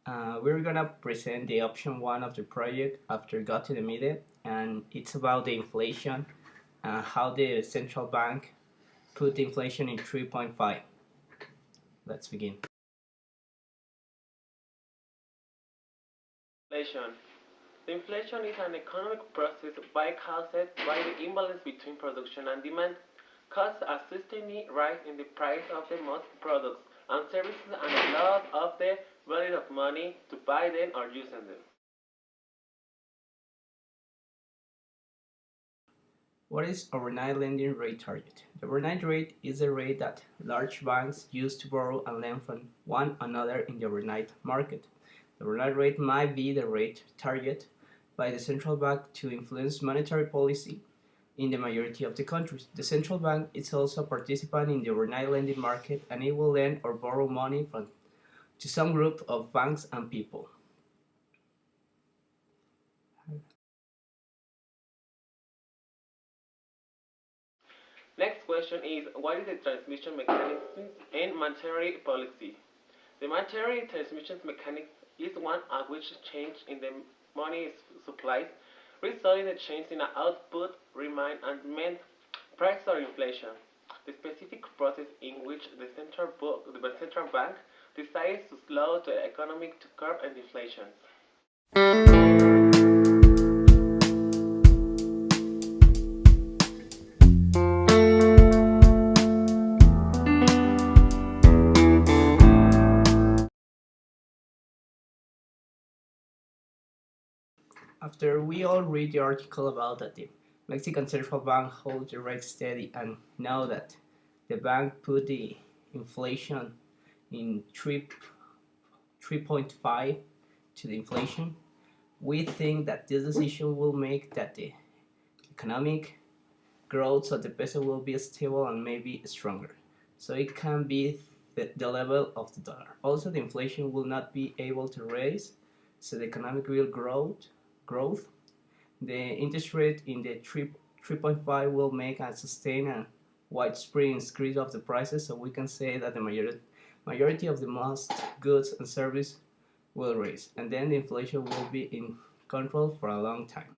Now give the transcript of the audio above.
We're gonna present the option one of the project after got to the middle, and it's about the inflation and how the central bank put the inflation in 3.5. Let's begin. Inflation. The inflation is an economic process caused by the imbalance between production and demand, caused a sustained rise in the price of the most products and services and a loss of the value of money to buy them or use them. What is overnight lending rate target? The overnight rate is the rate that large banks use to borrow and lend from one another in the overnight market. The overnight rate might be the rate target by the central bank to influence monetary policy in the majority of the countries. The central bank is also a participant in the overnight lending market, and it will lend or borrow money to some group of banks and people. Next question is, what is the transmission mechanism in monetary policy? The monetary transmission mechanism is one at which change in the money supply result in a change in output, demand, and demand, price or inflation. The specific process in which the central bank decides to slow the economy to curb inflation. After we all read the article about that the Mexican Central Bank holds the rate steady, and now that the bank put the inflation in 3.5 to the inflation, we think that this decision will make that the economic growth of the peso will be stable and maybe stronger. So it can be the level of the dollar. Also, the inflation will not be able to raise, so the economic real growth. The interest rate in the 3.5 will make a sustained and widespread increase of the prices, so we can say that the majority of the most goods and services will raise, and then the inflation will be in control for a long time.